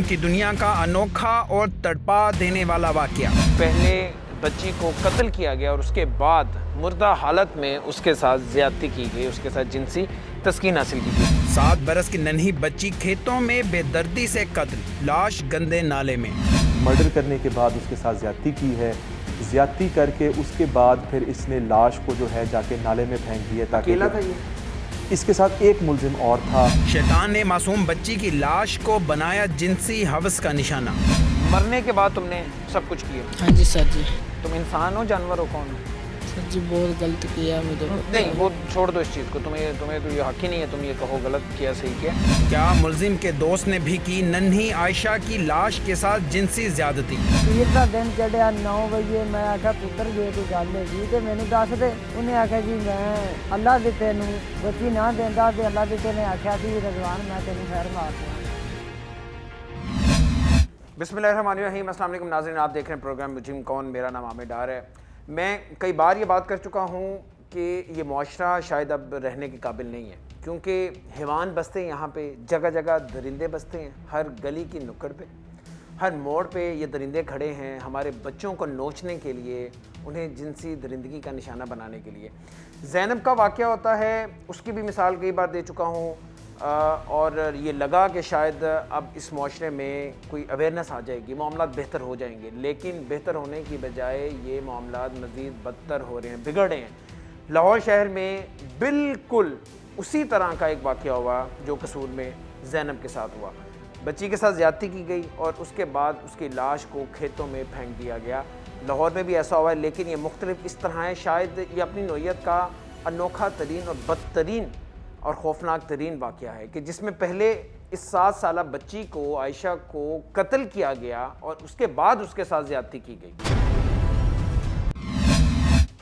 की दुनिया का अनोखा और तड़पा देने वाला वाकया। पहले बच्ची को कत्ल किया गया और उसके बाद मुर्दा हालत में उसके साथ ज्यादती की गई, उसके साथ जिनसी तस्कीन हासिल की गई। 7 बरस की नन्ही बच्ची खेतों में बेदर्दी से कत्ल, लाश गंदे नाले में। मर्डर करने के बाद उसके साथ ज्यादती की है, ज्यादती करके उसके बाद फिर इसने लाश को जो है जाके नाले में फेंक दिया ताकि अकेला था ये? इसके साथ एक मुलजिम और था। शैतान ने मासूम बच्ची की लाश को बनाया जिनसी हवस का निशाना। मरने के बाद तुमने सब कुछ किया? हाँ जी सर जी। तुम इंसान हो जानवर हो, कौन हो? सर जी बहुत गलत किया मुझे। नहीं वो छोड़ दो इस चीज़ को, तुम्हें तो ये हक ही नहीं है तुम ये कहो गलत किया सही किया। क्या मुलजिम के दोस्त ने भी की नन्ही आयशा की लाश के साथ जिनसी ज्यादती? पीर का दिन चढ़िया 9 बजे मैं आख्या पुत्र जे कोई गल है तो मैंने दस दे। उन्हें आख्या जी मैं अल्लाह दे तेन बच्ची ना देंदा ते अल्लाह दे तेने आख्या कि रजवान मैं तेन खैर मार दूँ। बिस्मिल्लाहिर्रहमानिर्रहीम। अस्सलाम वालेकुम नाज़रीन, आप देख रहे हैं प्रोग्राम मुजरिम कौन। मेरा नाम आमिर डार है। मैं कई बार ये बात कर चुका हूँ कि ये मुआशरा शायद अब रहने के काबिल नहीं है, क्योंकि हैवान बसते हैं यहाँ पे, जगह जगह दरिंदे बसते हैं, हर गली की नुक्कड़ पे, हर मोड़ पे ये दरिंदे खड़े हैं हमारे बच्चों को नोचने के लिए, उन्हें जिनसी दरिंदगी का निशाना बनाने के लिए। ज़ैनब का वाक़या होता है, उसकी भी मिसाल कई बार दे चुका हूँ, और ये लगा कि शायद अब इस माशरे में कोई अवेयरनेस आ जाएगी, मामलात बेहतर हो जाएंगे, लेकिन बेहतर होने की बजाय ये मामलात मज़ीद बदतर हो रहे हैं, बिगड़ रहे हैं। लाहौर शहर में बिल्कुल उसी तरह का एक वाक़या हुआ जो कसूर में ज़ैनब के साथ हुआ। बच्ची के साथ ज़्यादती की गई और उसके बाद उसकी लाश को खेतों में फेंक दिया गया। लाहौर में भी ऐसा हुआ है, लेकिन ये मुख्तलिफ इस तरह है, शायद ये अपनी नौइयत का अनोखा तरीन और बदतरीन और खौफनाक तरीन वाक़या है कि जिसमें पहले इस 7 साला बच्ची को, आयशा को कत्ल किया गया और उसके बाद उसके साथ ज़्यादती की गई।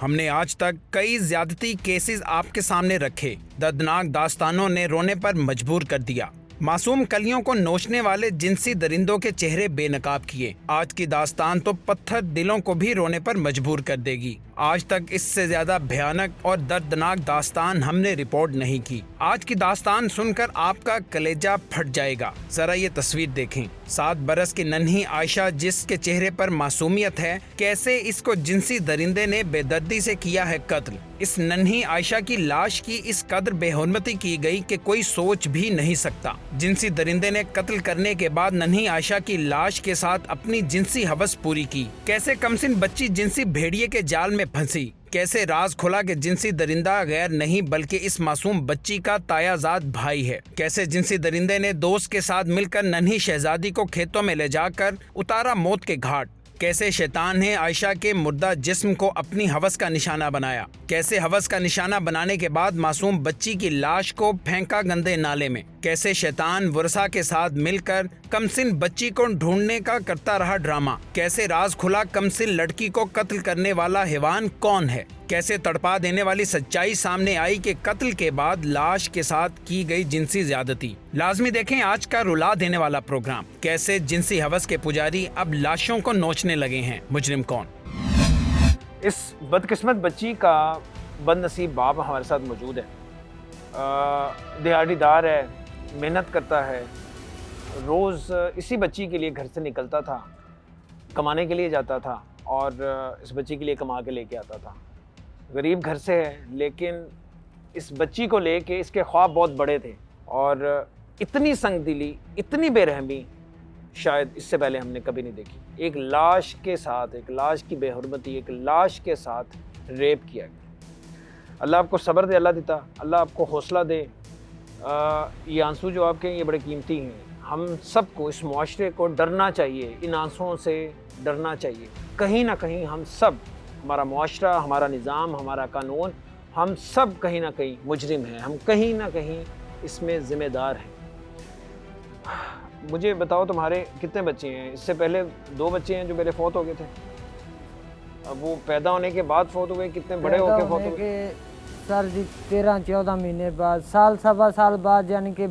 हमने आज तक कई ज्यादती केसेस आपके सामने रखे। दर्दनाक दास्तानों ने रोने पर मजबूर कर दिया। मासूम कलियों को नोचने वाले जिनसी दरिंदों के चेहरे बेनकाब किए। आज की दास्तान तो पत्थर दिलों को भी रोने पर मजबूर कर देगी। आज तक इससे ज्यादा भयानक और दर्दनाक दास्तान हमने रिपोर्ट नहीं की। आज की दास्तान सुनकर आपका कलेजा फट जाएगा। जरा ये तस्वीर देखें। 7 बरस की नन्ही आयशा, जिसके चेहरे पर मासूमियत है, कैसे इसको जिनसी दरिंदे ने बेदर्दी से किया है कत्ल। इस नन्ही आयशा की लाश की इस कदर बेहुरमती की गई कि कोई सोच भी नहीं सकता। जिनसी दरिंदे ने कत्ल करने के बाद नन्ही आयशा की लाश के साथ अपनी जिनसी हवस पूरी की। कैसे कमसिन बच्ची जिनसी भेड़िए के जाल में फंसी। कैसे राज खुला कि जिनसी दरिंदा गैर नहीं बल्कि इस मासूम बच्ची का तायाजाद भाई है। कैसे जिनसी दरिंदे ने दोस्त के साथ मिलकर नन्ही शहजादी को खेतों में ले जाकर उतारा मौत के घाट। कैसे शैतान ने आयशा के मुर्दा जिस्म को अपनी हवस का निशाना बनाया। कैसे हवस का निशाना बनाने के बाद मासूम बच्ची की लाश को फेंका गंदे नाले में। कैसे शैतान वर्षा के साथ मिलकर कमसिन बच्ची को ढूंढने का करता रहा ड्रामा। कैसे राज खुला कमसिन लड़की को कत्ल करने वाला हैवान कौन है। कैसे तड़पा देने वाली सच्चाई सामने आई कि कत्ल के बाद लाश के साथ की गई जिनसी ज्यादती। लाजमी देखें आज का रुला देने वाला प्रोग्राम। कैसे जिनसी हवस के पुजारी अब लाशों को नोचने लगे हैं। मुजरिम कौन। इस बदकिस्मत बच्ची का बदनसीब बाप हमारे साथ मौजूद है। दिहाड़ीदार है, मेहनत करता है, रोज़ इसी बच्ची के लिए घर से निकलता था, कमाने के लिए जाता था और इस बच्ची के लिए कमा के लेके आता था। गरीब घर से है, लेकिन इस बच्ची को लेके इसके ख्वाब बहुत बड़े थे और इतनी संगदिली, इतनी बेरहमी शायद इससे पहले हमने कभी नहीं देखी। एक लाश के साथ, एक लाश की बेहुरमती, एक लाश के साथ रेप किया गया। अल्लाह आपको सब्र दे, अल्लाह देता, अल्लाह आपको हौसला दे। ये आंसू जो आपके ये बड़े कीमती हैं। हम सबको, इस मुआशरे को डरना चाहिए, इन आंसुओं से डरना चाहिए। कहीं ना कहीं हम सब, हमारा मुआशरा, हमारा निज़ाम, हमारा कानून, हम सब कहीं ना कहीं मुजरिम हैं, हम कहीं ना कहीं इसमें ज़िम्मेदार हैं। मुझे बताओ तुम्हारे कितने बच्चे हैं? इससे पहले 2 बच्चे हैं जो मेरे फौत हो गए थे। अब वो पैदा होने के बाद फौत हुए, कितने बड़े होके फौत हुए? सर जी 13-14 महीने बाद, साल सवा साल बाद यानी कि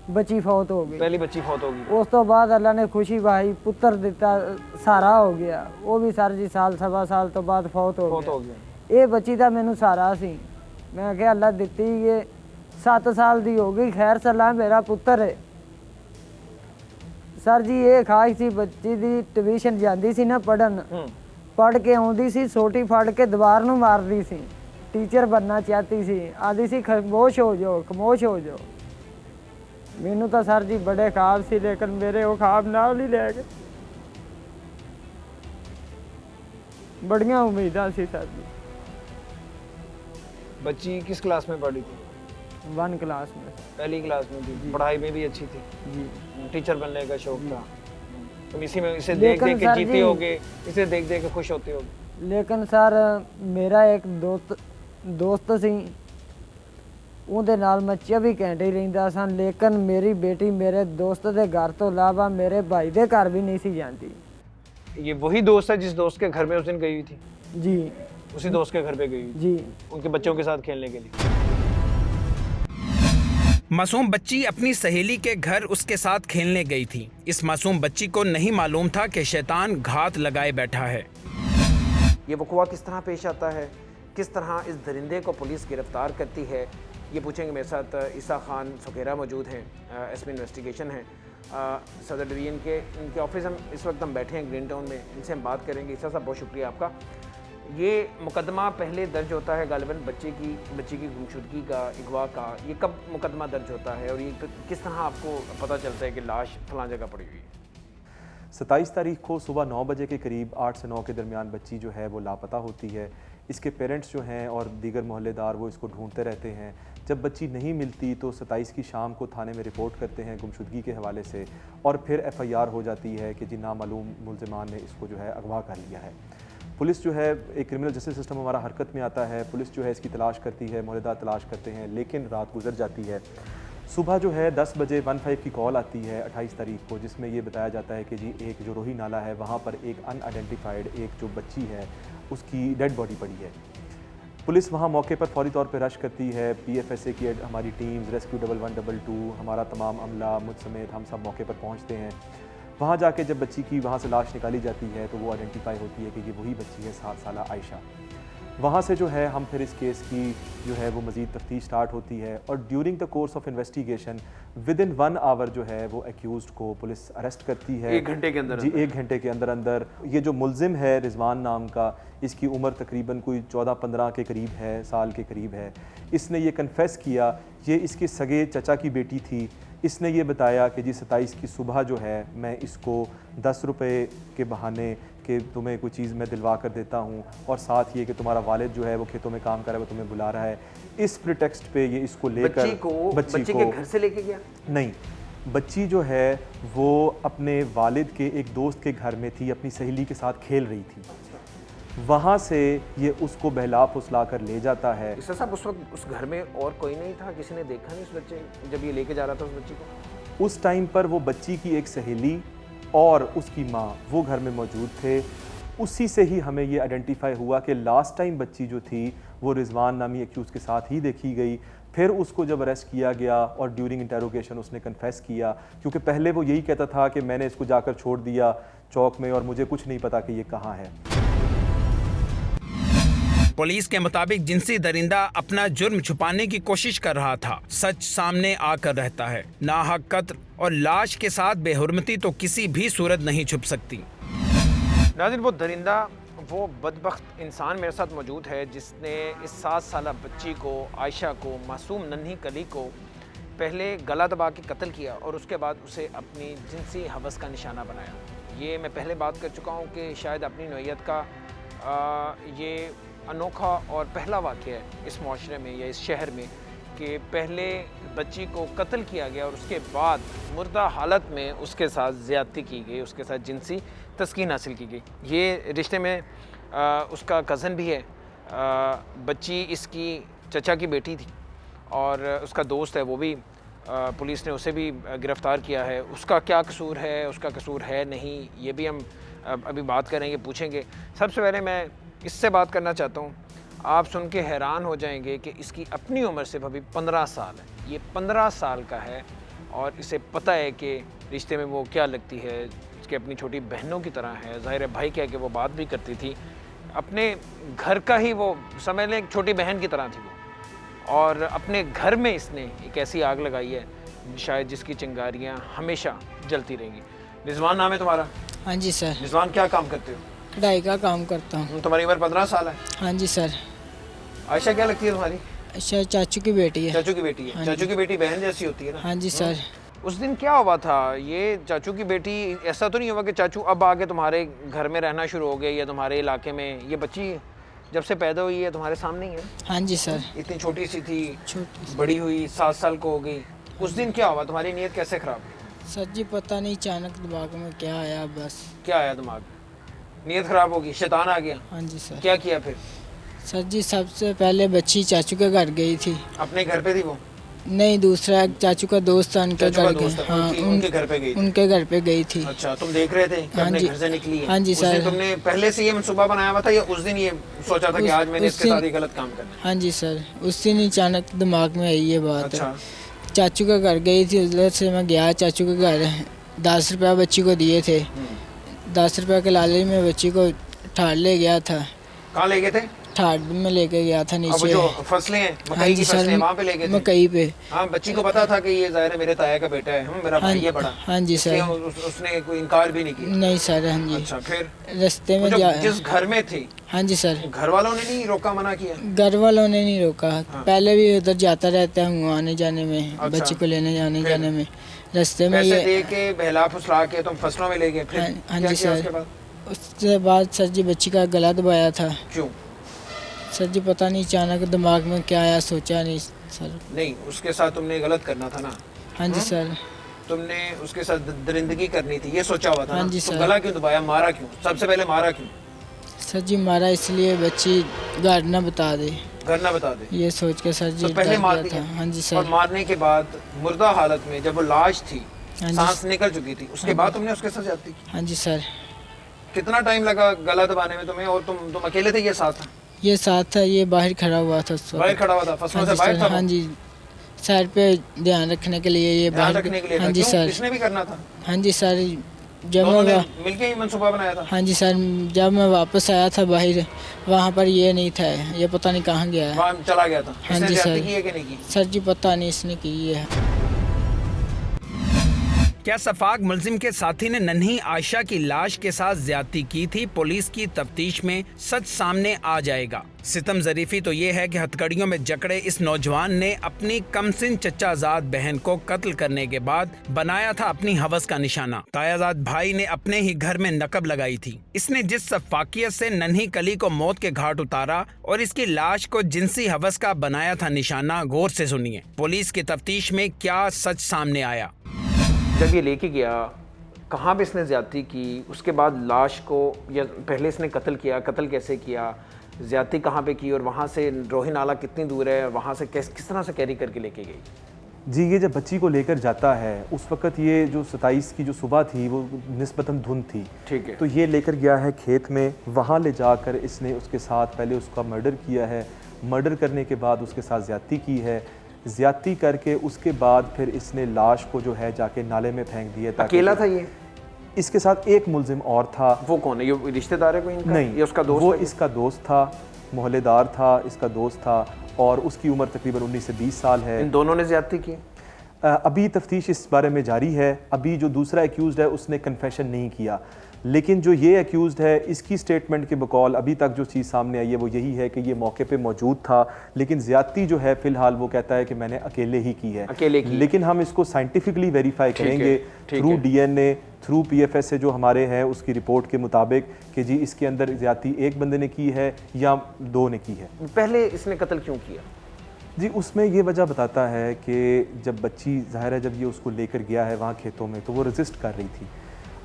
बच्ची फौत हो गई। पहली बच्ची फौत होगी। उस तो बाद अल्लाह ने खुशी भाई पुत्र दिता, सारा हो गया। वो भी सर जी साल सवा साल तो बाद फौत हो गया। ये बच्ची का मैनू सारा सी, मैं क्या अल्लाह दिती, ये 7 साल दी हो गई। खैर सलाह मेरा पुत्र है, ਸਰ ਜੀ ਇਹ ਖਾਸ ਸੀ ਬੱਚੀ ਦੀ ਟਿਊਸ਼ਨ ਜਾਂਦੀ ਸੀ ਨਾ ਪੜਨ ਪੜ ਕੇ ਆਉਂਦੀ ਸੀ ਸੋਟੀ ਫੜ ਕੇ ਦੀਵਾਰ ਨੂੰ ਮਾਰਦੀ ਸੀ ਟੀਚਰ ਬਣਨਾ ਚਾਹਤੀ ਸੀ ਆਦੀ ਸੀ ਖਾਮੋਸ਼ ਹੋ ਜਾਓ ਮੈਨੂੰ ਤਾਂ ਸਰ ਜੀ ਬੜੇ ਖਾਬ ਸੀ ਲੇਕਿਨ ਮੇਰੇ ਉਹ ਖਾਬ ਨਾਲ ਹੀ ਲੈ ਗਏ बड़िया उम्मीदा सी सर जी। बच्ची किस क्लास में पढ़ी थी? 1 क्लास में। पहली क्लास में थी, पढ़ाई में भी अच्छी थी जी, टीचर बनने का शौक था। तुम इसी में इसे देख देख के जीते होगे, इसे देख देख के खुश होते होगे। लेकिन सर मेरा एक दोस्त सी ਉਹਦੇ ਨਾਲ ਮੈਂ 24 ਘੰਟੇ ਹੀ ਰਹਿੰਦਾ ਸਾਂ ਲੇਕਿन ਮੇਰੀ ਬੇਟੀ ਮੇਰੇ ਦੋਸਤ ਦੇ ਘਰ ਤੋਂ ਇਲਾਵਾ ਮੇਰੇ ਭਾਈ ਦੇ ਘਰ भी नहीं सी ਜਾਂਦੀ। ये वही दोस्त है जिस दोस्त के घर में उस दिन गई हुई थी? जी, उसी दोस्त के घर पे गई हुई थी? जी, उनके बच्चों के साथ खेलने के लिए। मासूम बच्ची अपनी सहेली के घर उसके साथ खेलने गई थी। इस मासूम बच्ची को नहीं मालूम था कि शैतान घात लगाए बैठा है। ये वक़ुआ किस तरह पेश आता है, किस तरह इस दरिंदे को पुलिस गिरफ्तार करती है, ये पूछेंगे। मेरे साथ ईसा खान सुकेरा मौजूद हैं, एसपी इन्वेस्टिगेशन हैं सदर डिवीज़न के। इनके ऑफिस हम इस वक्त हम बैठे हैं ग्रीन टाउन में, इनसे हम बात करेंगे। ईसा साहब बहुत शुक्रिया आपका। ये मुकदमा पहले दर्ज होता है गालिबन बच्चे की गुमशुदगी का, अगवा का, ये कब मुकदमा दर्ज होता है और ये किस तरह आपको पता चलता है कि लाश फलां जगह पड़ी हुई है? 27 तारीख को सुबह 9 बजे के करीब 8 से 9 के दरमियान बच्ची जो है वो लापता होती है। इसके पेरेंट्स जो हैं और दीगर मोहल्लेदार वो इसको ढूंढते रहते हैं। जब बच्ची नहीं मिलती तो 27 की शाम को थाने में रिपोर्ट करते हैं गुमशुदगी के हवाले से और फिर FIR हो जाती है कि जी नामालूम मुल्ज़िमान ने इसको जो है अगवा कर लिया है। पुलिस जो है एक क्रिमिनल जस्टिस सिस्टम हमारा हरकत में आता है, पुलिस जो है इसकी तलाश करती है, मोहल्लेदार तलाश करते हैं, लेकिन रात गुजर जाती है। सुबह जो है 10 बजे 15 की कॉल आती है 28 तारीख को, जिसमें ये बताया जाता है कि जी एक जो रोही नाला है वहाँ पर एक अनआइडेंटिफाइड एक जो बच्ची है उसकी डेड बॉडी पड़ी है। पुलिस वहाँ मौके पर फौरी तौर पर रश करती है। PFSA की हमारी टीम्स, रेस्क्यू 1122, हमारा तमाम अमला मुझ समेत हम सब मौके पर पहुँचते हैं। वहाँ जाके जब बच्ची की वहाँ से लाश निकाली जाती है तो वो आइडेंटिफाई होती है कि ये वही बच्ची है 7 साल आयशा। वहाँ से जो है हम फिर इस केस की जो है वो मज़ीद तफ्तीश स्टार्ट होती है और during the course of investigation within 1 hour जो है वो एक्यूज़्ड को पुलिस अरेस्ट करती है। 1 घंटे के अंदर? जी, 1 घंटे के अंदर अंदर। ये जो मुल्ज़िम है रिजवान नाम का, इसकी उम्र तकरीबन कोई 14-15 के करीब है, साल के करीब है। इसने ये कन्फेस किया, ये इसके सगे चचा की बेटी थी। इसने ये बताया कि जी 27 की सुबह जो है मैं इसको 10 रुपये के बहाने कि तुम्हें कोई चीज़ मैं दिलवा कर देता हूँ और साथ ये कि तुम्हारा वालिद जो है वो खेतों में काम कर रहा है, वो तुम्हें बुला रहा है। इस प्रिटेक्स्ट पे ये इसको लेकर बच्ची के घर से लेके गया? नहीं, बच्ची जो है वो अपने वालिद के एक दोस्त के घर में थी, अपनी सहेली के साथ खेल रही थी। वहाँ से ये उसको बहला फुसला कर ले जाता है। ईसा साहब उस वक्त उस घर में और कोई नहीं था? किसी ने देखा नहीं उस बच्चे जब ये लेके जा रहा था उस बच्ची को? उस टाइम पर वो बच्ची की एक सहेली और उसकी माँ वो घर में मौजूद थे। उसी से ही हमें ये आइडेंटिफाई हुआ कि लास्ट टाइम बच्ची जो थी वो रिजवान नामी एक्यूज़ के साथ ही देखी गई। फिर उसको जब अरेस्ट किया गया और ड्यूरिंग इंटेरोगेशन उसने कन्फेस किया, क्योंकि पहले वो यही कहता था कि मैंने इसको जाकर छोड़ दिया चौक में और मुझे कुछ नहीं पता कि ये कहाँ है। पुलिस के मुताबिक जिनसी दरिंदा अपना जुर्म छुपाने की कोशिश कर रहा था। सच सामने आकर रहता है। नाहक कत्ल और लाश के साथ बेहुरमती तो किसी भी सूरत नहीं छुप सकती। नाज़रीन, वो दरिंदा, वो बदबख्त इंसान मेरे साथ मौजूद है जिसने इस 7 साल बच्ची को, आयशा को, मासूम नन्ही कली को पहले गला दबा के कत्ल किया और उसके बाद उसे अपनी जिनसी हवस का निशाना बनाया। ये मैं पहले बात कर चुका हूँ कि शायद अपनी नौइयत का ये अनोखा और पहला वाक़या है इस माशरे में या इस शहर में कि पहले बच्ची को कत्ल किया गया और उसके बाद मुर्दा हालत में उसके साथ ज़्यादती की गई, उसके साथ जिनसी तस्कीन हासिल की गई। ये रिश्ते में उसका कज़न भी है। बच्ची इसकी चचा की बेटी थी और उसका दोस्त है, वो भी पुलिस ने उसे भी गिरफ़्तार किया है। उसका क्या कसूर है, उसका कसूर है नहीं, ये भी हम अभी बात करेंगे, पूछेंगे। सबसे पहले मैं इससे बात करना चाहता हूँ। आप सुन के हैरान हो जाएंगे कि इसकी अपनी उम्र सिर्फ अभी 15 साल है। ये 15 साल का है और इसे पता है कि रिश्ते में वो क्या लगती है, इसके अपनी छोटी बहनों की तरह है। ज़ाहिर है भाई कह के वो बात भी करती थी, अपने घर का ही वो समझ लें एक छोटी बहन की तरह थी वो। और अपने घर में इसने एक ऐसी आग लगाई है शायद जिसकी चिंगारियाँ हमेशा जलती रहेंगी। रिजवान नाम है तुम्हारा? हाँ जी सर, रिजवान क्या काम करते हो? कढ़ाई का काम करता हूँ। तुम्हारी उम्र 15 साल है। हाँ जी सर। आयशा क्या लगती है तुम्हारी? अच्छा, चाचू की बेटी है। चाचू की बेटी है। हाँ चाचू की बेटी बहन जैसी होती है ना? हाँ जी सर। उस दिन क्या हुआ था? ये चाचू की बेटी, ऐसा तो नहीं हुआ कि चाचू अब आके तुम्हारे घर में रहना शुरू हो गए या तुम्हारे इलाके में? ये बच्ची जब से पैदा हुई है तुम्हारे सामने ही है? हाँ जी सर। इतनी छोटी सी थी, छोटी बड़ी हुई 7 साल को हो गई। उस दिन क्या हुआ? तुम्हारी नीयत कैसे खराब हुई? सर जी, पता नहीं अचानक दिमाग में क्या आया, बस। क्या आया दिमाग में? नीयत खराब होगी, शैतान आ गया? हाँ जी सर। क्या किया फिर? सर जी, सबसे पहले बच्ची चाचू के घर गई थी। अपने घर पे थी वो? नहीं, दूसरा एक चाचू का दोस्त था, उनके चाचू का घर दोस्त गई। था, हाँ, उनके घर पे गई थी? उनके घर पे गई थी। अच्छा, तुम देख रहे थे कि हाँ अपने जी। घर से निकली है? हाँ जी उस दिन सर। तुमने पहले से ये मंसूबा बनाया हुआ था या उस दिन ये सोचा था कि आज मैंने इसके साथ ये गलत काम करना है? हाँ जी सर, उस दिन अचानक दिमाग में आई ये बात। अच्छा। चाचू के घर गई थी, उधर से मैं गया चाचू के घर। 10 रुपया बच्ची को दिए थे। 10 रुपया के लालच में बच्ची को ठाड़ ले गया था। कहाँ ले गए थे? ठाड़ में लेके गया था अब नीचे। जो फसलें हैं, हाँ मकई जी की सर, फसलें, वहाँ पे ले गए थे? मकई पे। हाँ, बच्ची को पता था कि ये ज़ाहिर है मेरे ताया का बेटा है, मेरा भाई है बड़ा? हाँ जी सर। इसलिए उसने कोई इनकार भी नहीं किया? नहीं सर। हाँ जी। अच्छा, फिर रास्ते में वो जा। जब जिस घर में थी, हाँ जी सर, घर वालों ने नहीं रोका, मना किया? घर वालों ने नहीं रोका। पहले भी उधर जाता रहता हूँ आने जाने में, अच्छा। बच्ची को लेने आने फिर? जाने में। रास्ते में पैसे ये। दे के बहला फुसला के तुम फसलों में ले गए, फिर हाँ क्या जी किया सर। उसके बाद? उसके बाद सर जी बच्ची का गला दबाया था। क्यों? सर जी, पता नहीं अचानक दिमाग में क्या आया, सोचा नहीं सर। नहीं, उसके साथ तुमने गलत करना था ना? हाँ जी सर। तुमने उसके साथ दरिंदगी करनी थी, ये सोचा हुआ था हाँ ना? जी तो सर। गला क्यों दबाया, मारा क्यों? सबसे पहले मारा क्यों? सर जी, मारा इसलिए बच्ची घर ना बता दे, घर ना बता दे? ये सोच के सर जी तो पहले डर मार गया दिया? था। हाँ जी और सर। मारने के बाद मुर्दा हालत में जब वो लाश थी, हाँ जी। सांस निकल चुकी थी, उसके बाद तुमने उसके साथ ज्यादती की? हाँ जी सर। कितना टाइम लगा गला दबाने में तुम्हें? और तुम अकेले थे, ये साथ था? ये साथ था, ये बाहर खड़ा हुआ था उस वक्त। बाहर खड़ा हुआ था, फसलों हाँ से जी बाहर सर। था वो? हाँ जी, साइड पे ध्यान रखने के लिए ये ध्यान बाहर। रखने के लिए हाँ था? जी क्यों? सर। इसने भी करना था? हाँ जी सर। जब दोनों ने मैं मिलके ही मंसूबा बनाया था? हाँ जी सर, जब मैं वापस आया था बाहर, वहाँ पर ये नहीं था, ये पता नहीं कहाँ गया है। वहाँ चला गया था? हाँ इसने जी ज्यादती सर। की है कि नहीं की? सर जी, पता नहीं इसने की है। क्या सफाक मुलजिम के साथी ने नन्ही आयशा की लाश के साथ ज्यादती की थी? पुलिस की तफ्तीश में सच सामने आ जाएगा। सितम ज़रीफी तो ये है कि हथकड़ियों में जकड़े इस नौजवान ने अपनी कमसिन चचाजाद बहन को कत्ल करने के बाद बनाया था अपनी हवस का निशाना। तायाजाद भाई ने अपने ही घर में नकब लगाई थी। इसने जिस सफाकियत से नन्ही कली को मौत के घाट उतारा और इसकी लाश को जिनसी हवस का बनाया था निशाना, गौर से सुनिए पुलिस की तफ्तीश में क्या सच सामने आया। जब ये लेके गया, कहाँ पे इसने ज्यादती की? उसके बाद लाश को, या पहले इसने कत्ल किया, कत्ल कैसे किया, ज्यादती कहाँ पे की, और वहाँ से रोही नाला कितनी दूर है, वहाँ से किस तरह से कैरी करके लेके गई? जी, ये जब बच्ची को लेकर जाता है उस वक़्त ये जो 27 की जो सुबह थी वो निस्बतन धुंध थी। ठीक है। तो ये लेकर गया है खेत में, वहाँ ले जाकर इसने उसके साथ पहले उसका मर्डर किया है। मर्डर करने के बाद उसके साथ ज़्यादती की है। ज़्यादती करके उसके बाद फिर इसने लाश को जो है जाके नाले में फेंक दिया। अकेला था ये? इसके साथ एक मुलजिम और था। वो कौन है? ये रिश्तेदार है कोई इनका? नहीं, ये उसका दोस्त वो है? इसका दोस्त था, मोहल्लेदार था, इसका दोस्त था, और उसकी उम्र तकरीबन 19 से 20 साल है। इन दोनों ने ज्यादती की? अभी तफ्तीश इस बारे में जारी है। अभी जो दूसरा एक्यूज़ड है उसने कन्फेशन नहीं किया, लेकिन जो ये एक्यूज़ड है इसकी स्टेटमेंट के बकौल अभी तक जो चीज़ सामने आई है वो यही है कि ये मौके पे मौजूद था, लेकिन ज़्यादती जो है फ़िलहाल वो कहता है कि मैंने अकेले ही की है। अकेले की? लेकिन हम इसको साइंटिफिकली वेरीफाई करेंगे थ्रू DNA, थ्रू PFS से जो हमारे हैं उसकी रिपोर्ट के मुताबिक कि जी इसके अंदर ज़्यादती एक बंदे ने की है या दो ने की है। पहले इसने कत्ल क्यों किया? जी, उसमें ये वजह बताता है कि जब बच्ची, ज़ाहिर है जब ये उसको लेकर गया है वहाँ खेतों में, तो वो रेजिस्ट कर रही थी।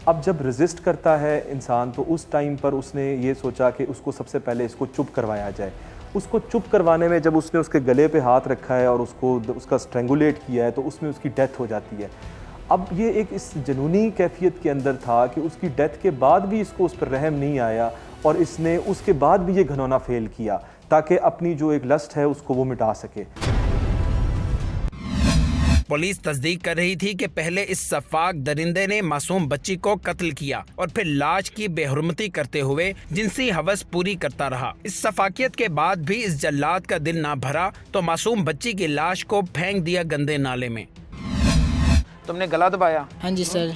अब जब रेजिस्ट करता है इंसान तो उस टाइम पर उसने ये सोचा कि उसको सबसे पहले इसको चुप करवाया जाए। उसको चुप करवाने में जब उसने उसके गले पे हाथ रखा है और उसका स्ट्रेंगुलेट किया है तो उसमें उसकी डेथ हो जाती है। अब ये एक इस जुनूनी कैफियत के अंदर था कि उसकी डेथ के बाद भी इसको उस पर रहम नहीं आया और इसने उसके बाद भी ये घनौना फेल किया ताकि अपनी जो एक लस्ट है उसको वो मिटा सके। पुलिस तस्दीक कर रही थी कि पहले इस सफाक दरिंदे ने मासूम बच्ची को कत्ल किया और फिर लाश की बेहुरमती करते हुए जिनसी हवस पूरी करता रहा। इस सफाकियत के बाद भी इस जल्लाद का दिल ना भरा तो मासूम बच्ची की लाश को फेंक दिया गंदे नाले में। तुमने गला दबाया? हाँ जी सर।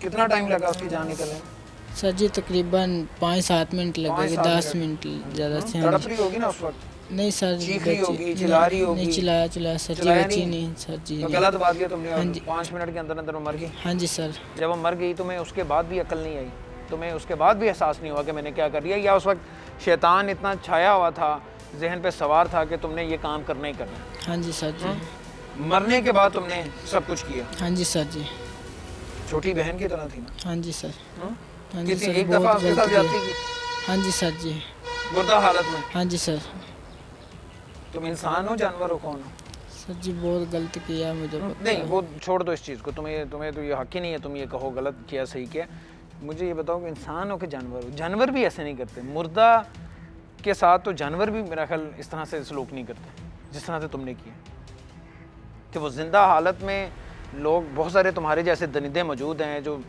कितना टाइम लगा उसकी जान निकलने में? सर जी तकरीबन 5-7 मिनट लगेगी, 10 मिनट ज़्यादा से। हाँ तड़प जी। रही होगी ना उस वक्त? नहीं सर, चीख रही बच्ची- होगी, चिल्ला रही नहीं- होगी? नहीं चिल्लाया सर जी, चिल्लाया बच्ची नहीं? नहीं सर जी। तो नहीं। गलत बात किया तुमने, हाँ और जी। 5 मिनट के अंदर अंदर वो मर गई। हाँ जी सर। जब वो मर गई तुम्हें उसके बाद भी अकल नहीं आई? तुम्हें उसके बाद भी एहसास नहीं हुआ कि मैंने क्या कर दिया, या उस वक्त शैतान इतना छाया हुआ था, जहन पे सवार था कि तुमने ये काम करना ही करना है? हाँ जी सर जी। मरने के बाद तुमने सब कुछ किया? हाँ जी सर जी। छोटी बहन की तरह थी ना? हाँ जी सर। हाँ? हाँ जी किसी सर, एक दफ़ा बहुत उसके साथ गलत ज्यादती किया। की? हाँ जी सर जी। मुर्दा हालत में? हाँ जी सर। तुम इंसान हो जानवर हो, कौन हो? सर जी बहुत गलत किया, मुझे पता नहीं है। वो छोड़ दो इस चीज़ को, तुम्हें तो ये हक ही नहीं है तुम ये कहो गलत किया सही किया। मुझे ये बताओ कि इंसान हो कि जानवर हो? जानवर भी ऐसे नहीं करते, मुर्दा के साथ तो जानवर भी मेरा ख्याल इस तरह से सलूक नहीं करते जिस तरह से तुमने किया। कि वो ज़िंदा हालत में लोग, बहुत सारे तुम्हारे जैसे दरिंदे मौजूद हैं जो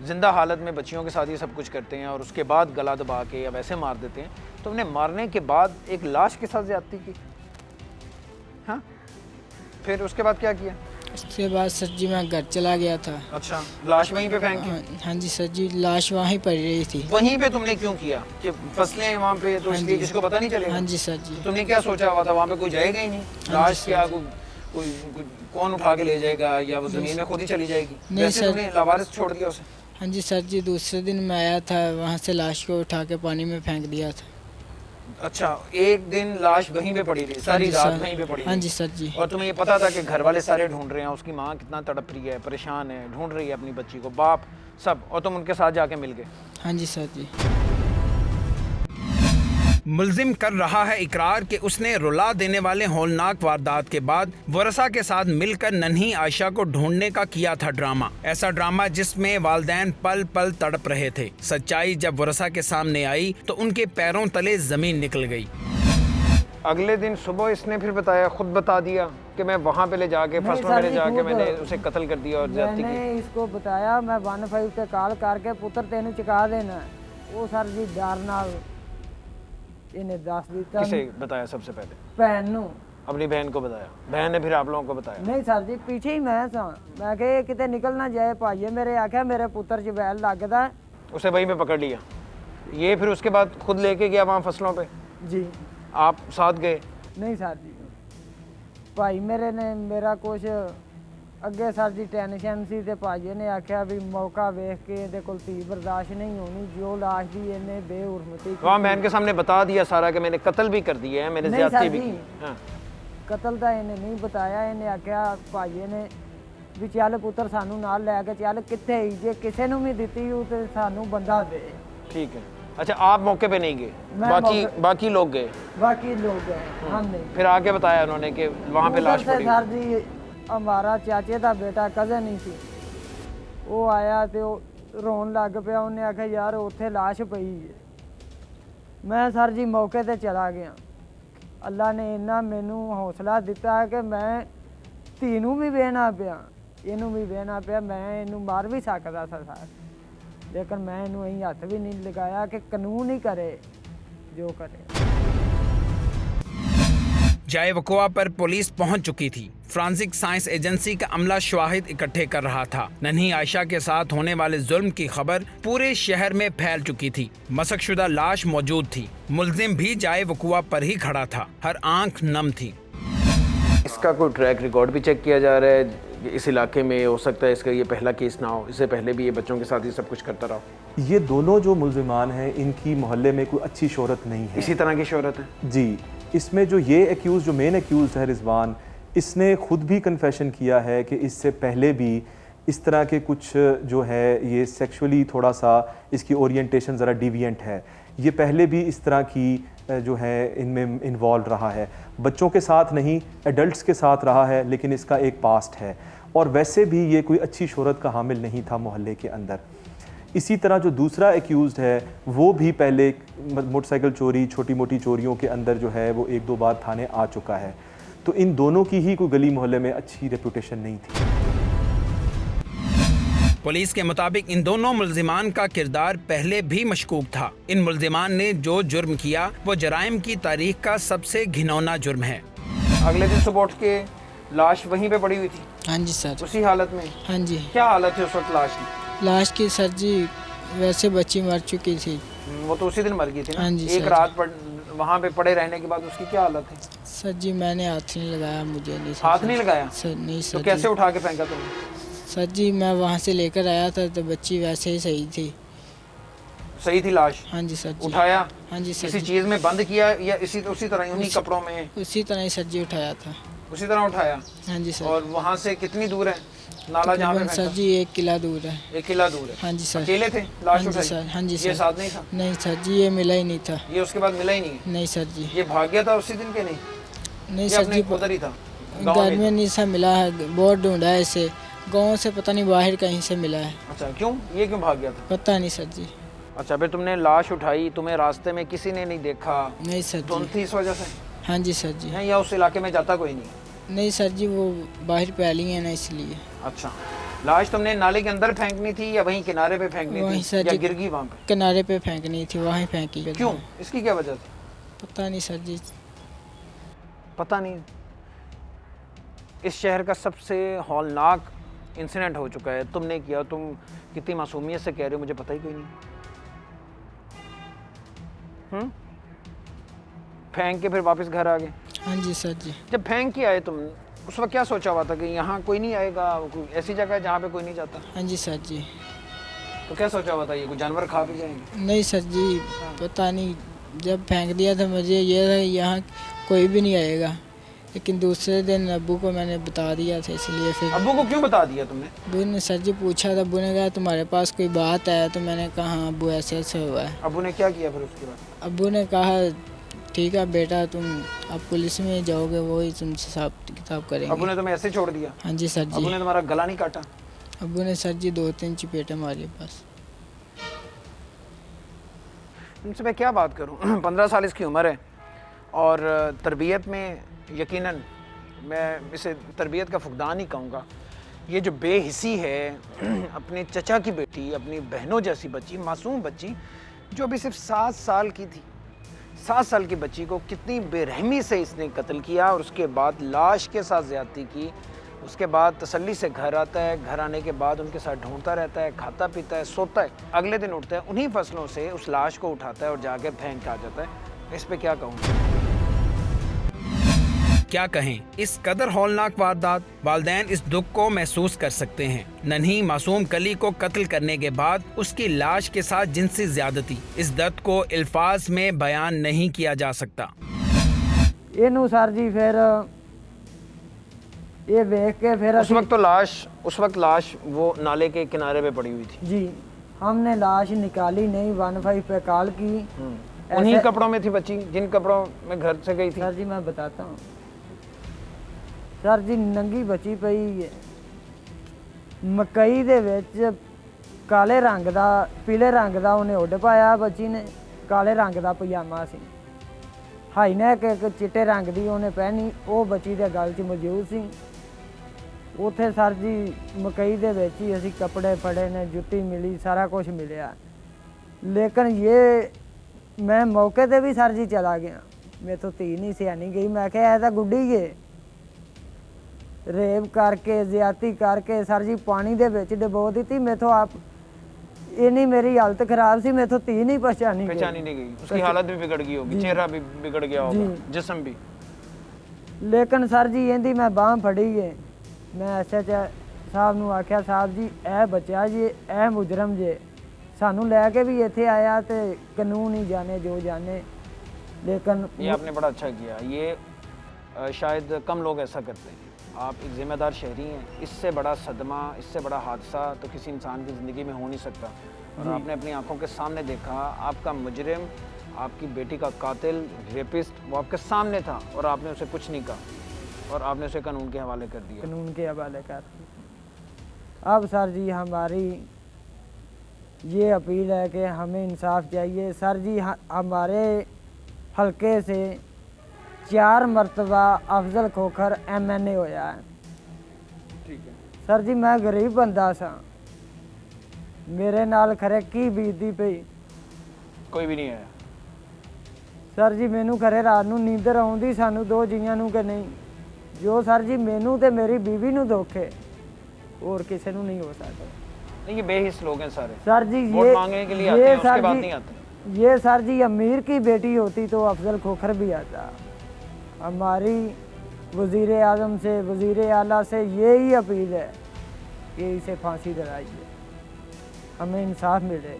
ज़िंदा हालत में बच्चियों के साथ ये सब कुछ करते हैं और उसके बाद गला दबा के या वैसे मार देते हैं। तुमने मारने के बाद एक लाश के साथ ज़्यादती की? हाँ, फिर उसके बाद क्या किया? उसके बाद सर जी मैं घर चला गया था। अच्छा, लाश वहीं पे फेंक दी? हाँ जी सर जी, लाश वहीं पड़ी रही थी। वहीं पे तुमने क्यों किया? कि फसलें वहाँ पे तो हाँ इसलिए जी। किसको पता नहीं चलेगा? हाँ जी सर जी। तुमने क्या सोचा हुआ था? वहाँ पे कोई जाएगा ही नहीं, लाश क्या कोई कौन उठा के ले जाएगा, या वो जमीन में खुद ही चली जाएगी? नहीं वैसे सर। तुमने लावारिस छोड़ दिया उसे? हाँ जी सर जी, दूसरे दिन मैं आया था, वहाँ से लाश को उठा के पानी में फेंक दिया था। अच्छा, एक दिन लाश वहीं पे पड़ी रही, सारी हाँ जी रात सर। वहीं पे पड़ी हाँ रही? जी सर जी। और तुम्हें ये पता था कि घर वाले सारे ढूंढ रहे हैं, उसकी माँ कितना तड़प रही है, परेशान है, ढूंढ रही है अपनी बच्ची को, बाप सब, और तुम उनके साथ जाके मिल गए? हाँ जी सर जी। मुल्जिम कर रहा है इकरार कि उसने रुला देने वाले हौलनाक वारदात के बाद वरसा के साथ मिलकर नन्ही आयशा को ढूंढने का किया था ड्रामा। ऐसा ड्रामा जिसमें वालिदैन पल पल तड़प रहे थे। सच्चाई जब वरसा के सामने आई तो उनके पैरों तले जमीन निकल गई। अगले दिन सुबह इसने फिर बताया, खुद बता दिया कि मैं वहाँ पे ले जाके नहीं फसलों सर में ले जी, जाके खुद। मैंने उसे कत्ल कर दिया और ज्यादती की? मैंने इसको बताया, मैं 15 ਤੇ ਕਾਲ ਕਰਕੇ ਪੁੱਤਰ ਤੈਨੂੰ ਚੁਕਾ ਦੇਣਾ। ਉਹ ਸਰ ਜੀ ਡਰ ਨਾਲ ਇਹਨੇ ਦੱਸ ਦਿੱਤਾ किसे बताया सबसे पहले? ਭੈਣ ਨੂੰ। अपनी बहन को बताया? बहन ने फिर आप लोगों को बताया? ਨਹੀਂ ਸਰ ਜੀ, ਪਿੱਛੇ ਹੀ ਮੈਂ ਸਾਂ। ਮੈਂ ਕਿਹਾ ਇਹ ਕਿਤੇ ਨਿਕਲ ਨਾ ਜਾਏ, ਭਾਈਏ ਮੇਰੇ ਆਖਿਆ ਮੇਰੇ ਪੁੱਤਰ 'ਚ ਵੈਲ ਲੱਗਦਾ। उसे वहीं पे पकड़ लिया? ये फिर उसके बाद खुद लेके गया वहाँ फसलों पे? ਜੀ आप साथ गए? ਨਹੀਂ ਸਰ ਜੀ, ਭਾਈ ਮੇਰੇ ਨੇ ਮੇਰਾ ਕੁਛ ਅੱਗੇ ਸਰ ਜੀ ਟੈਨਸ਼ਨ ਸੀ ਤੇ ਭਾਈਏ ਨੇ ਆਖਿਆ ਵੀ ਮੌਕਾ ਵੇਖ ਕੇ ਇਹਦੇ ਕੋਲ ਧੀ ਬਰਦਾਸ਼ਤ ਨਹੀਂ ਹੋਣੀ, ਜੋ ਲਾਸ਼ ਦੀ ਇਹਨੇ ਬੇਹੁਰਮਤੀ वहाँ बहन के सामने बता दिया सारा कि मैंने कत्ल भी कर दिया है, मैंने नहीं ज्यादती सर भी जी। की? हाँ। ਕਤਲ ਦਾ ਇਹਨੇ ਨਹੀਂ ਬਤਾਇਆ। ਇਹਨੇ ਆਖਿਆ ਭਾਈਏ ਨੇ ਵੀ ਚੱਲ ਪੁੱਤਰ ਸਾਨੂੰ ਨਾਲ ਲੈ ਕੇ ਚੱਲ, ਕਿੱਥੇ ਹੀ ਜੇ ਕਿਸੇ ਨੂੰ ਵੀ ਦਿੱਤੀ ਉਹ ਤੇ ਸਾਨੂੰ ਬੰਦਾ ਦੇ। ठीक है। अच्छा, आप मौके पे नहीं गए, मैं बाकी लोग गए? बाकी लोग गए, हम नहीं। फिर आगे बताया उन्होंने कि वहाँ पे लाश उधर से पड़ी? सर जी हमारा चाचे का बेटा कजन ही सी, वो आया तो रोन लग पिया। उन्हें आख्या यार उत्थे लाश पई है। मैं सर जी मौके ते चला गया। अल्लाह ने इन्ना मैनू हौसला दिता कि मैं धी नूं भी वेहना पिया, इनू भी वेहना पिया। मैं इनू मार भी सकता था सर, लेकिन मैं इनू अहीं हथ भी नहीं लगाया कि कानून ही करे जो करे। जाए वकुआ पर पुलिस पहुंच चुकी थी। फ्रांसिक साइंस एजेंसी का अमला शवाहिद इकट्ठे कर रहा था। नन्ही आयशा के साथ होने वाले जुल्म की खबर पूरे शहर में फैल चुकी थी। मसकशुदा लाश मौजूद थी। मुल्जिम भी जाए वकुआ पर ही खड़ा था। हर आंख नम थी। इसका कोई ट्रैक रिकॉर्ड भी चेक किया जा रहा है? इस इलाके में हो सकता है इसका ये पहला केस ना हो, इससे पहले भी ये बच्चों के साथ ही सब कुछ करता रहा? ये दोनों जो मुल्जिमान हैं इनकी मोहल्ले में कोई अच्छी शोहरत नहीं है। इसी तरह की शोहरत है? जी, इसमें जो ये एक्यूज़, जो मेन एक्यूज़ है रिजवान, इसने खुद भी कन्फेशन किया है कि इससे पहले भी इस तरह के कुछ जो है ये सेक्सुअली थोड़ा सा इसकी ओरिएंटेशन ज़रा डिविएंट है। ये पहले भी इस तरह की जो है इनमें इन्वॉल्व रहा है। बच्चों के साथ नहीं, एडल्ट्स के साथ रहा है, लेकिन इसका एक पास्ट है। और वैसे भी ये कोई अच्छी शोहरत का हामिल नहीं था मोहल्ले के अंदर। इसी तरह जो दूसरा एक्यूज़्ड है वो भी पहले मोटरसाइकिल चोरी, छोटी मोटी चोरियों के अंदर जो है वो 1-2 बार थाने आ चुका है। तो इन दोनों की ही कोई गली मोहल्ले में अच्छी रेपुटेशन नहीं थी। पुलिस के मुताबिक इन दोनों मुल्जिमान का किरदार पहले भी मशकूक था। इन मुल्जिमान ने जो जुर्म किया वो जराइम की तारीख का सबसे घिनौना जुर्म है। अगले दिन सुबह उठ के लाश वहीं पे पड़ी हुई थी? हाँ जी सर। उसी हालत में? हाँ जी। क्या हालत है उस वक्त लाश की? लाश की सर जी वैसे बच्ची मर चुकी थी। वो तो उसी दिन मर गई थी ना। हाँ जी, एक सर। रात वहाँ पे पड़े रहने के बाद उसकी क्या हालत थी? सर जी मैंने हाथ नहीं लगाया, मुझे नहीं सर। हाथ नहीं लगाया? सर नहीं तो सर कैसे जी। उठा के फेंका तुमने? सर जी मैं वहाँ से लेकर आया था तो बच्ची वैसे ही सही थी। सही थी लाश? हाँ जी सर जी। उठाया हाँ जी सर किसी जी। चीज में बंद किया या उसी तरह उन्हीं कपड़ों में? उसी तरह ही सर जी उठाया था। उसी तरह उठाया। हाँ जी सर। और वहाँ से कितनी दूर है नाला जहाँ पे तकरीबन सर फेंका? जी 1 किला दूर है। 1 किला दूर है। हाँ जी सर। अकेले थे हाँ लाश जी उठाई? सर। हाँ जी ये सर। साथ नहीं था? नहीं सर जी ये मिला ही नहीं था। ये उसके बाद मिला ही नहीं है? नहीं सर जी। ये भाग गया था उसी दिन के? नहीं, नहीं ये सर अपने जी उधर ही था गाँव घर में? में नहीं सा मिला है, बहुत ढूंढा है इसे, गाँव से पता नहीं बाहर कहीं से मिला है, अच्छा, क्यों ये क्यों भाग गया था? पता नहीं सर जी। अच्छा, फिर तुमने लाश उठाई, तुम्हें रास्ते में किसी ने नहीं देखा? नहीं सर धुंध जी। थी इस वजह से? हाँ जी सर जी। हैं या उस इलाके में जाता कोई नहीं? नहीं सर जी वो बाहर फैली है ना इसलिए। अच्छा, लाश तुमने नाले के अंदर फेंकनी थी या वहीं किनारे पे फेंकनी वहीं थी सर या जी। गिर गई वहाँ पे? किनारे पे फेंकनी थी, वहीं फेंकी। क्यों, इसकी क्या वजह थी? पता नहीं सर जी। पता नहीं। इस शहर का सबसे हौलनाक इंसिडेंट हो चुका है, तुमने किया, तुम कितनी मासूमियत से कह रहे हो, मुझे पता ही कोई नहीं। फेंक के फिर वापस घर आ गए? हाँ जी सर जी। जब फेंक के आए तुम, उस वक्त क्या सोचा हुआ था कि यहाँ कोई नहीं आएगा, कोई ऐसी जगह है जहाँ पे कोई नहीं जाता? हाँ जी सर जी। तो क्या सोचा हुआ था, ये कोई जानवर खा भी जाएंगे? नहीं सर जी पता नहीं, जब फेंक दिया था मुझे ये था यहाँ कोई भी नहीं आएगा, लेकिन दूसरे दिन अब्बू को मैंने बता दिया था, इसलिए फिर अब्बू को क्यों बता दिया तुमने? अब्बू ने सर जी पूछा था, अब्बू ने कहा तुम्हारे पास कोई बात है, तो मैंने कहा हाँ अब्बू ऐसे ऐसे हुआ है। अब्बू ने क्या किया फिर उसके बाद? अब्बू ने कहा ठीक है बेटा तुम अब पुलिस में जाओगे, वही तुमसे हिसाब किताब अब्बू करेंगे। ने तुम्हें ऐसे छोड़ दिया? हाँ जी सर अब्बू जी। ने तुम्हारा गला नहीं काटा? अब्बू ने सर जी 2-3 चपेटें मारी बस। तुमसे मैं क्या बात करूं? 15 साल इसकी उम्र है और तरबियत में यकीनन मैं इसे तरबियत का फुकदान ही कहूँगा। ये जो बेहिसी है, अपने चचा की बेटी, अपनी बहनों जैसी बच्ची, मासूम बच्ची जो अभी सिर्फ 7 साल की थी, 7 साल की बच्ची को कितनी बेरहमी से इसने कत्ल किया और उसके बाद लाश के साथ ज़्यादती की। उसके बाद तसल्ली से घर आता है, घर आने के बाद उनके साथ ढूंढता रहता है, खाता पीता है, सोता है, अगले दिन उठता है, उन्हीं फसलों से उस लाश को उठाता है और जाके फेंक के आ जाता है। इस पे क्या कहूँ? क्या कहें, इस कदर हौलनाक वारदात, वालिदैन इस दुख को महसूस कर सकते हैं। नन्ही मासूम कली को कत्ल करने के बाद उसकी लाश के साथ जिनसी ज्यादती, इस दर्द को अल्फाज में बयान नहीं किया जा सकता। ਇਹਨੂੰ सर जी फिर ये देख के फिर उस वक्त लाश वो नाले के किनारे पे पड़ी हुई थी? जी हमने लाश निकाली नहीं, 15 पे कॉल की। उन्हीं ऐसे- कपड़ों में थी बच्ची जिन कपड़ों में घर से गई थी? सर जी मैं बताता हूँ सर जी, नंगी बची पई है मकई ਦੇ ਵਿੱਚ ਕਾਲੇ ਰੰਗ ਦਾ ਪੀਲੇ ਰੰਗ ਦਾ ਉਹਨੇ ਉੱਡ ਪਾਇਆ, ਬੱਚੀ ਨੇ ਕਾਲੇ ਰੰਗ ਦਾ ਪਜਾਮਾ ਸੀ, ਹਾਈ ਨੈਕ ਇੱਕ ਚਿੱਟੇ ਰੰਗ ਦੀ ਉਹਨੇ ਪਹਿਨੀ, ਉਹ ਬੱਚੀ ਦੇ ਗਲ 'ਚ ਮੌਜੂਦ ਸੀ। ਉੱਥੇ ਸਰ ਜੀ ਮਕਈ ਦੇ ਵਿੱਚ ਹੀ ਅਸੀਂ ਕੱਪੜੇ ਫੜੇ ਨੇ, ਜੁੱਤੀ ਮਿਲੀ, ਸਾਰਾ ਕੁਝ ਮਿਲਿਆ, ਲੇਕਿਨ ਇਹ ਮੈਂ ਮੌਕੇ ਤੇ ਵੀ ਸਰ ਜੀ ਚਲਾ ਗਿਆ, ਮੇਥੋਂ ਧੀ ਨਹੀਂ ਸਿਆਣੀ ਗਈ, ਮੈਂ ਕਿਹਾ ਇਹ ਤਾਂ ਗੁੱਡੀ ਏ, रेप करके ज्यादती करके सर जी पानी दे विच डबो दी। मेथों आप इन्नी मेरी हालत खराब सी, मेथों धी नहीं पहचानी नहीं गई। उसकी हालत भी बिगड़ गई होगी, चेहरा भी बिगड़ गया होगा, जिस्म भी। लेकिन सर जी इहदी मैं बांह फड़ी है, मैं SHO साहब नूं आख्या साहब जी ए बच्चा जी ए मुजरम जे, सानू लैके भी इत्थे आया तो कानून ही जाने जो जाने, लेकिन ये आपने बड़ा अच्छा किया। ये शायद कम लोग ऐसा करते हैं। आप एक ज़िम्मेदार शहरी हैं, इससे बड़ा सदमा, इससे बड़ा हादसा तो किसी इंसान की ज़िंदगी में हो नहीं सकता। और आपने अपनी आंखों के सामने देखा, आपका मुजरिम, आपकी बेटी का कातिल, रेपिस्ट वो आपके सामने था और आपने उसे कुछ नहीं कहा और आपने उसे कानून के हवाले कर दिया। कानून के हवाले कर दिया। अब सर जी हमारी ये अपील है कि हमें इंसाफ चाहिए। सर जी हमारे हल्के से 4 मरतबा अफजल खोखर MNA होया है। ठीक है सर जी मैं गरीब बंदा सा, मेरे नाल खरे की बीतदी पई, कोई भी नहीं आया? सर जी मैनू खरे रात नूं नींदर आउंदी सानू 2 जीआं नूं कि नहीं, जो सर जी मैनू ते मेरी बीवी नूं दुख है होर किसे नूं नहीं हो सकदा। नहीं, ये बेहिस लोग हैं सारे, सर जी वोट ये मांगने के लिए आते हैं, उसके बाद नहीं आते। ये सर जी अमीर की बेटी होती तो अफजल खोखर भी आता। हमारी वज़ीर आज़म से, वज़ीर आला से यही अपील है कि इसे फांसी दिलाइए, हमें इंसाफ मिले।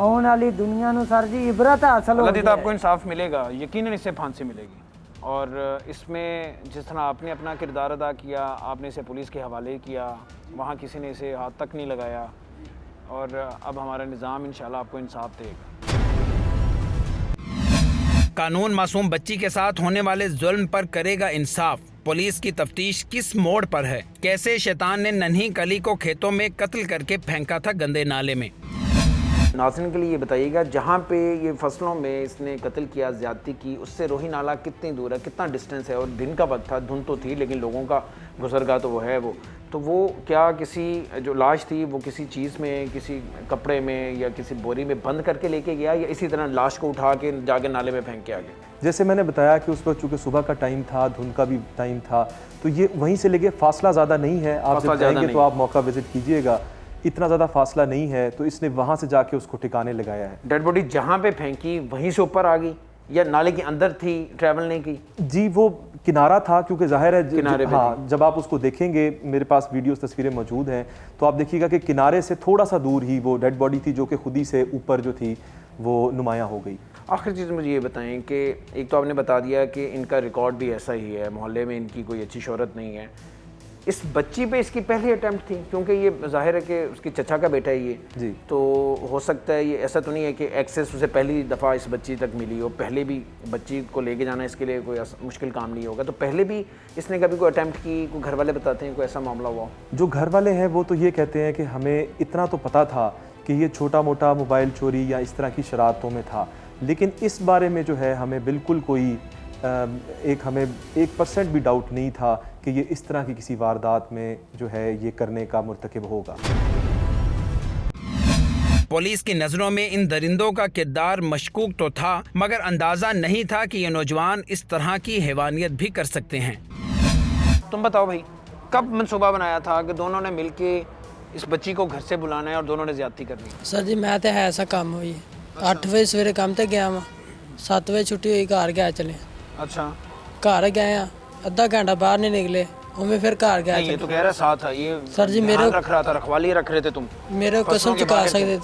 आने वाली दुनिया में सर जी इबरत हासिल हो अल्लाह आपको इंसाफ मिलेगा, यकीनन इससे फांसी मिलेगी। और इसमें जिस तरह आपने अपना किरदार अदा किया, आपने इसे पुलिस के हवाले किया, वहाँ किसी ने इसे हाथ तक नहीं लगाया, और अब हमारा निज़ाम इंशाल्लाह आपको इंसाफ देगा। कानून मासूम बच्ची के साथ होने वाले जुल्म पर करेगा इंसाफ। पुलिस की तफ्तीश किस मोड़ पर है? कैसे शैतान ने नन्ही कली को खेतों में कत्ल करके फेंका था गंदे नाले में? नाज़रीन के लिए ये बताइएगा, जहाँ पे ये फसलों में इसने कत्ल किया, ज़्यादती की, उससे रोही नाला कितनी दूर है, कितना डिस्टेंस है? और दिन का वक्त था, धुंध तो थी, लेकिन लोगों का गुजरगा तो वो है तो वो क्या किसी जो लाश थी वो किसी चीज़ में, किसी कपड़े में या किसी बोरी में बंद करके लेके गया, या इसी तरह लाश को उठा के जाके नाले में फेंक के आ गया? जैसे मैंने बताया कि उस वक्त चूँकि सुबह का टाइम था, धुंध का भी टाइम था, तो ये वहीं से लेके फासला ज़्यादा नहीं है। आप जब जाएंगे तो आप मौका विजिट कीजिएगा, इतना ज़्यादा फासला नहीं है, तो इसने वहाँ से जाके उसको ठिकाने लगाया है। डेड बॉडी जहाँ पे फेंकी वहीं से ऊपर आ गई या नाले के अंदर थी, ट्रैवल नहीं की? जी वो किनारा था, क्योंकि जाहिर है किनारे पे हाँ, जब आप उसको देखेंगे, मेरे पास वीडियोस तस्वीरें मौजूद हैं, तो आप देखिएगा कि किनारे से थोड़ा सा दूर ही वो डेड बॉडी थी, जो कि खुद ही से ऊपर जो थी वो नुमायाँ हो गई। आखिर चीज़ मुझे ये बताएं कि एक तो आपने बता दिया कि इनका रिकॉर्ड भी ऐसा ही है, मोहल्ले में इनकी कोई अच्छी शोहरत नहीं है। इस बच्ची पे इसकी पहली अटैम्प्ट थी, क्योंकि ये जाहिर है कि उसकी चचा का बेटा है ये जी, तो हो सकता है ये ऐसा तो नहीं है कि एक्सेस उसे पहली दफ़ा इस बच्ची तक मिली हो, पहले भी बच्ची को लेके जाना इसके लिए कोई मुश्किल काम नहीं होगा, तो पहले भी इसने कभी कोई अटैम्प्ट की? कोई घर वाले बताते हैं कोई ऐसा मामला हुआ? जो घर वाले हैं वो तो ये कहते हैं कि हमें इतना तो पता था कि ये छोटा मोटा मोबाइल चोरी या इस तरह की शरारतों में था, लेकिन इस बारे में जो है हमें बिल्कुल कोई हमें 1% भी डाउट नहीं था कि ये इस तरह की किसी वारदात में जो है ये करने का मुर्तकिब होगा। पुलिस की नजरों में इन दरिंदों का किरदार मशकूक तो था, मगर अंदाजा नहीं था कि ये नौजवान इस तरह की हैवानियत भी कर सकते हैं। तुम बताओ भाई, कब मंसूबा बनाया था कि दोनों ने मिलके इस बच्ची को घर से बुलाना है और दोनों ने ज्यादती करनी है? सर जी मैं तो है ऐसा काम हुई 8 वजे सवेरे काम ते गया वा, 7 वजे छुट्टी हुई, घर गया चले। अच्छा, घर गए आधा घंटा बाहर नहीं निकले, उनमें फिर घर गया। ये तो कह रहा साथ है ये सर जी ध्यान रख रहा था, रखवाली रख रहे थे तुम, मेरे कसम चुका सकते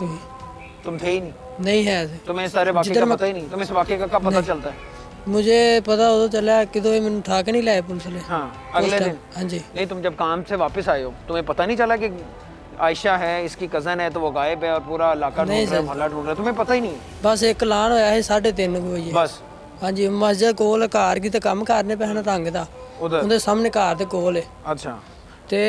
तुम थे ही नहीं है ऐसे। तुम्हें इस सारे वाक़े का पता ही नहीं? तुम्हें इस वाक़े का कब पता चलता है? मुझे पता उदो चला कि तो मैंने उठा के नहीं लाए पुलिस ने। हाँ, अगले दिन? हाँ जी। नहीं, तुम जब काम से वापस आए हो तुम्हें पता नहीं चला कि आयशा है, इसकी कज़न है, तो वो गायब है और पूरा इलाका ढूंढ रहा है, मोहल्ला ढूंढ रहा है, तुम्हें पता ही नहीं? बस एक ऐलान होया है 3:30 बजे बस? हाँ जी, मस्जिद कोल घर की तो काम करने पैना रंग दा उधर उनके सामने घर दे कोल है। अच्छा, ते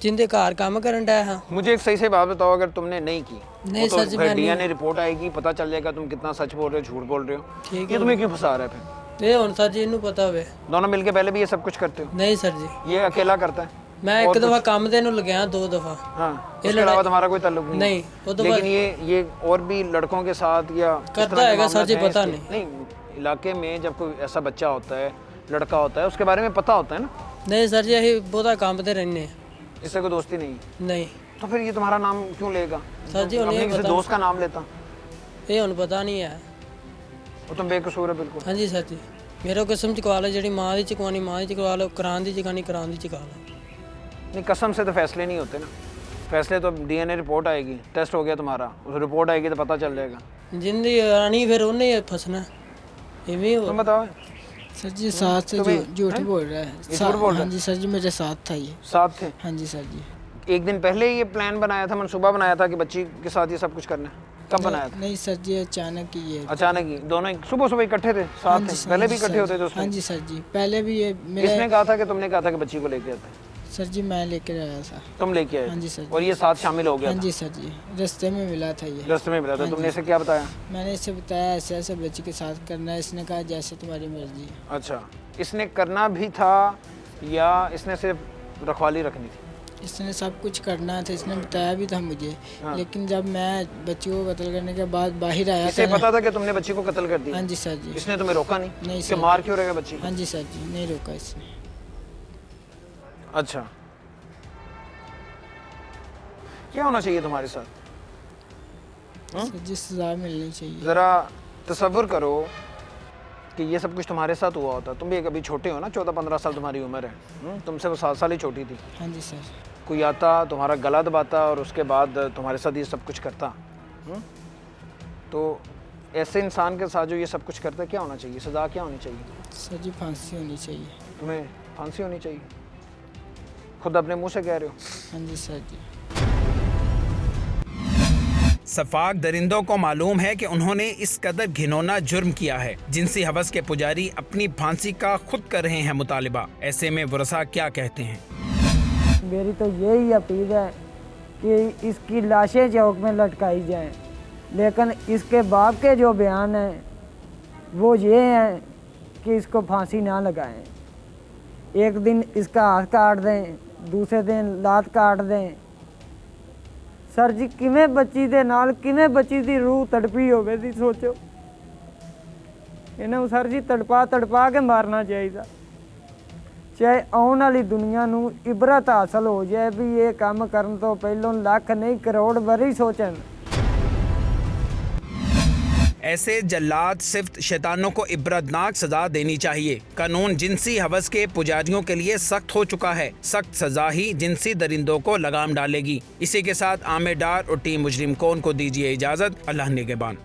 जिंदे घर काम करन डे। हाँ मुझे एक सही से बात बताओ, अगर तुमने नहीं की नहीं तो सर जी, फिर डीएनए रिपोर्ट आएगी, पता चल जाएगा तुम कितना सच बोल रहे हो, झूठ बोल रहे हो। ठीक ये तुम्हें क्यों फंसा रहा है फिर? ये हुन सर जी इन्हू पता होवे। दोनों मिलके पहले भी ये सब कुछ करते हो? नहीं सर जी, ये अकेला करता है? मैं एक दफा काम देने लग्या 2 दफा। हाँ, इसके अलावा तुम्हारा कोई ताल्लुक नहीं? नहीं, वो तो लेकिन ये और भी लड़कों के साथ या इस करता तरह के हैगा सर जी, मामले पता हैं इसके? नहीं, इलाके में जब कोई ऐसा बच्चा होता है, लड़का होता है, उसके बारे में पता होता है ना? नहीं सर जी, यही बहुत काम पे रहने। इससे कोई दोस्ती नहीं? नहीं। तो फिर ये तुम्हारा नाम क्यों लेगा? सर जी अपने उन्हें किसी पता, दोस्त का नाम लेता? ये उन्हें पता नहीं है। वो तुम बेकसूर है बिल्कुल। हाँ जी सर जी, मेरे कसम चुका लो, जी माँ की चुकवानी माँ की चुकवा लो, करान की चुकानी करान की चुका लो। नहीं, कसम से तो फैसले नहीं होते ना, फैसले तो डीएनए रिपोर्ट आएगी, टेस्ट हो गया तुम्हारा, उस रिपोर्ट आएगी तो पता चल जाएगा। जिंदगी आनी फिर उन्हें फंसना इवें हो। तुम बताओ। सर जी साथ से झूठ बोल रहा है। झूठ बोल रहा हाँ जी सर जी, मेरे साथ था ये। साथ थे? हाँ जी सर जी। एक दिन पहले ये प्लान बनाया था, मनसूबा बनाया था कि बच्ची के साथ ये सब कुछ करना है? कब बनाया था? नहीं सर जी, अचानक ही ये। अचानक ही? दोनों सुबह सुबह इकट्ठे थे, साथ थे? पहले भी इकट्ठे होते थे उसमें? हाँ जी सर जी, पहले भी ये इसने कहा था कि तुमने कहा था कि बच्ची को लेके आते? सर जी मैं लेकर आया था। तुम लेके आए? हाँ जी सर जी। और ये साथ शामिल हो गया? हाँ जी सर जी, रास्ते में मिला था ये। रास्ते में मिला था? तुमने इसे क्या बताया? मैंने इसे बताया ऐसे ऐसे बच्ची के साथ करना है, इसने कहा जैसे तुम्हारी मर्जी। अच्छा, इसने करना भी था या इसने सिर्फ रखवाली रखनी थी? इसने सब कुछ करना था, इसने बताया भी था मुझे। हाँ। लेकिन जब मैं बच्ची को कत्ल करने के बाद बाहर आया इसे था पता था कि तुमने बच्ची को कत्ल कर दिया? हाँ जी सर जी। इसने तुम्हें रोका नहीं? नहीं इसके सर। मार क्यों रहेगा बच्ची? हाँ जी सर जी, नहीं रोका इसने। अच्छा, क्या होना चाहिए तुम्हारे साथ? सर जी सज़ा मिलनी चाहिए। ज़रा तसव्वुर करो कि ये सब कुछ तुम्हारे साथ हुआ होता। तुम भी अभी छोटे हो ना, 14-15 साल तुम्हारी उम्र है। तुमसे वो 7 साल ही छोटी थी। हाँ जी सर। कोई आता तुम्हारा गला दबाता और उसके बाद तुम्हारे साथ ये सब कुछ करता, तो ऐसे इंसान के साथ जो ये सब कुछ करता है, क्या होना चाहिए? सज़ा क्या होनी चाहिए? सर जी फांसी होनी चाहिए। तुम्हें फांसी होनी चाहिए? खुद अपने मुंह से कह रहे हो? हाँ जी सर जी। सफाक दरिंदों को मालूम है कि उन्होंने इस कदर घिनौना जुर्म किया है। जिनसी हवस के पुजारी अपनी फांसी का खुद कर रहे हैं मुतालिबा। ऐसे में वरसा क्या कहते हैं? मेरी तो यही अपील है कि इसकी लाशें चौक में लटकाई जाएं, लेकिन इसके बाप के जो बयान हैं वो ये हैं कि इसको फांसी ना लगाएं। एक दिन इसका हाथ काट दें, दूसरे दिन लात काट दें। सर जी किवें बच्ची दे नाल किवें बच्ची दी रूह तड़पी होवे दी सोचो। इन्हें सर जी तड़पा तड़पा के मारना चाहिए, चाहे आने वाली दुनिया नूं इबरत हासिल हो जाए भी ये काम करन तो पहलों लाख नहीं करोड़ बारी सोचन। ऐसे जल्लाद सिर्फ शैतानों को इबरतनाक सजा देनी चाहिए। कानून जिनसी हवस के पुजारियों के लिए सख्त हो चुका है। सख्त सजा ही जिनसी दरिंदों को लगाम डालेगी। इसी के साथ आमिर डार और टीम मुजरिम कौन को दीजिए इजाजत। अल्लाह निगहबान।